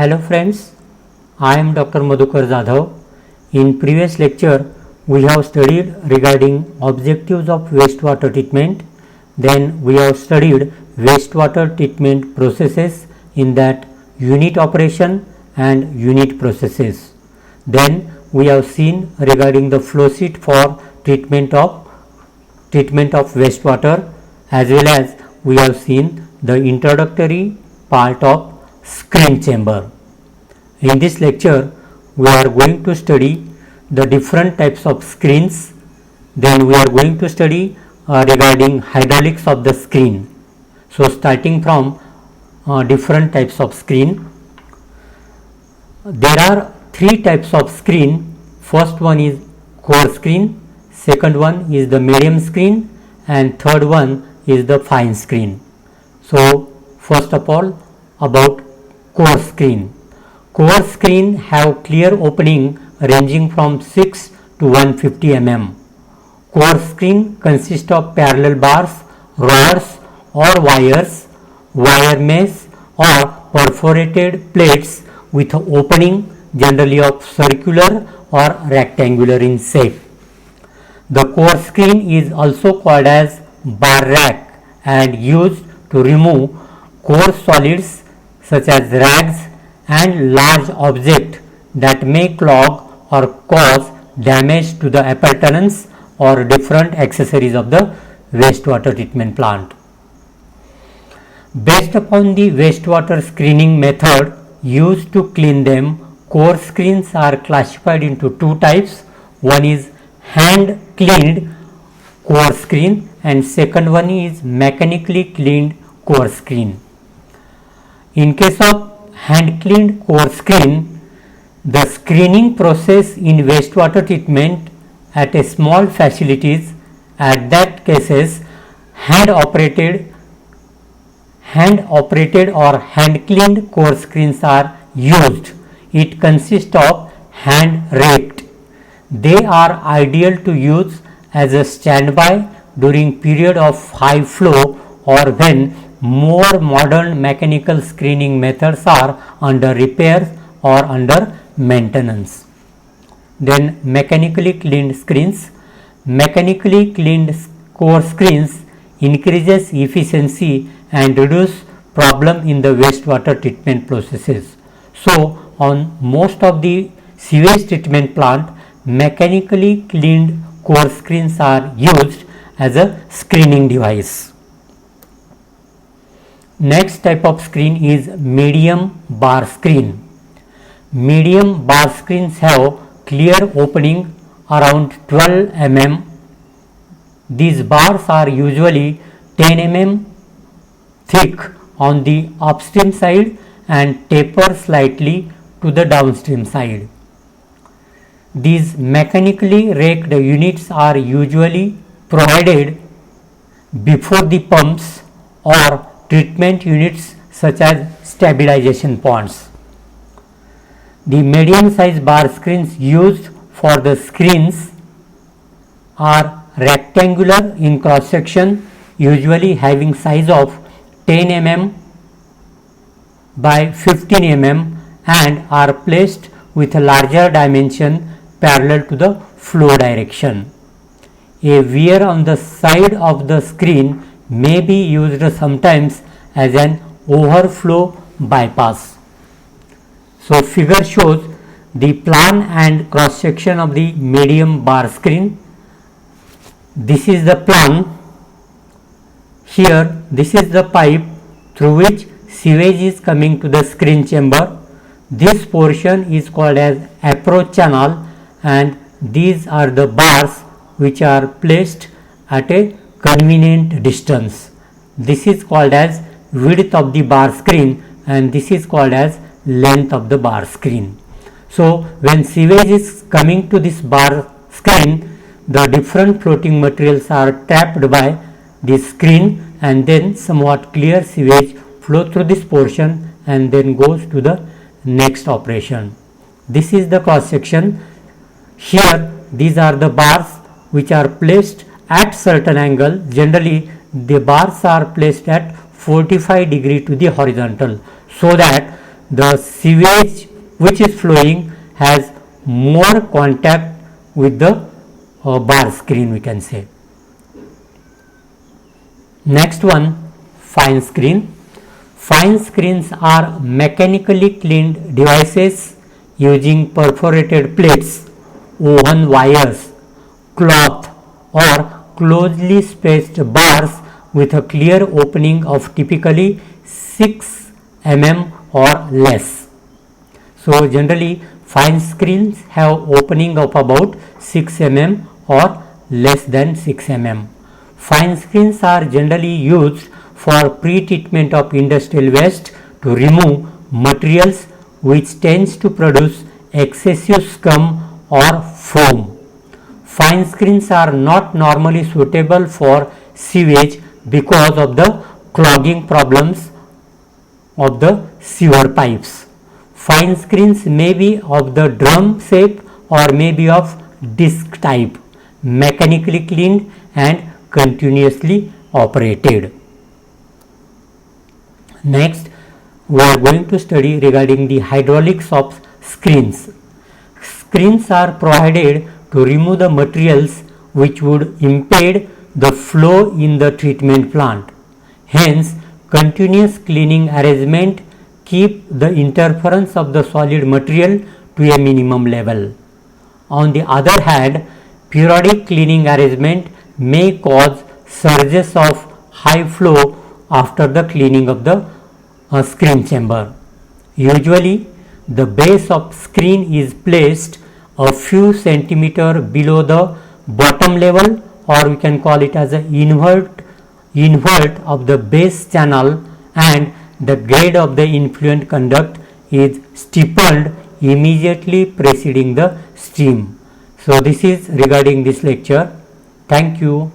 Hello friends, I am Dr. Madhukar Jadhav. In previous lecture, we have studied regarding objectives of wastewater treatment. Then we have studied wastewater treatment processes, in that unit operation and unit processes. Then we have seen regarding the flow sheet for treatment of wastewater, as well as we have seen the introductory part of screen chamber. In this lecture, we are going to study the different types of screens. Then we are going to study regarding hydraulics of the screen. So starting from different types of screen, there are three types of screen. First one is core screen, second one is the medium screen, and third one is the fine screen. So first of all, about core screen. Core screen have clear opening ranging from 6 to 150 mm. Core screen consists of parallel bars, rods or wires, wire mesh or perforated plates with opening generally of circular or rectangular in shape. The core screen is also called as bar rack and used to remove core solids such as rags and large objects that may clog or cause damage to the appurtenance or different accessories of the wastewater treatment plant. Based upon the wastewater screening method used to clean them, core screens are classified into two types. One is hand cleaned core screen and second one is mechanically cleaned core screen. In case of hand cleaned core screen, the screening process in wastewater treatment at a small facilities, at that cases hand operated or hand cleaned core screens are used. It consists of hand raked. They are ideal to use as a standby during period of high flow or when more modern mechanical screening methods are under repair or under maintenance. Then mechanically cleaned screens. Mechanically cleaned core screens increases efficiency and reduce problem in the wastewater treatment processes. So on most of the sewage treatment plant, mechanically cleaned core screens are used as a screening device. Next type of screen is medium bar screen. Medium bar screens have clear opening around 12 mm. These bars are usually 10 mm thick on the upstream side and taper slightly to the downstream side. These mechanically raked units are usually provided before the pumps or treatment units such as stabilization ponds. The medium size bar screens used for the screens are rectangular in cross section, usually having size of 10 mm by 15 mm and are placed with a larger dimension parallel to the flow direction. A weir on the side of the screen may be used sometimes as an overflow bypass. So figure shows the plan and cross section of the medium bar screen. This is the plan. Here this is the pipe through which sewage is coming to the screen chamber. This portion is called as approach channel and these are the bars which are placed at a convenient distance. This is called as width of the bar screen and this is called as length of the bar screen. So when sewage is coming to this bar screen, the different floating materials are trapped by this screen and then somewhat clear sewage flow through this portion and then goes to the next operation. This is the cross section. Here these are the bars which are placed at certain angle. Generally the bars are placed at 45 degree to the horizontal so that the sewage which is flowing has more contact with the bar screen, we can say. Next one, fine screen. Fine screens are mechanically cleaned devices using perforated plates, woven wires, cloth or closely spaced bars with a clear opening of typically 6 mm or less. So generally fine screens have opening of about 6 mm or less than 6 mm. Fine screens are generally used for pre-treatment of industrial waste to remove materials which tends to produce excessive scum or foam. Fine screens are not normally suitable for sewage because of the clogging problems of the sewer pipes. Fine screens may be of the drum shape or may be of disc type, mechanically cleaned and continuously operated. Next, we are going to study regarding the hydraulics of screens. Screens are provided to remove the materials which would impede the flow in the treatment plant. Hence, continuous cleaning arrangement keep the interference of the solid material to a minimum level. On the other hand, periodic cleaning arrangement may cause surges of high flow after the cleaning of the screen chamber. Usually, the base of screen is placed a few centimeter below the bottom level, or we can call it as an invert of the base channel, and the grade of the influent conduct is steepened immediately preceding the stream. So this is regarding this lecture. Thank you.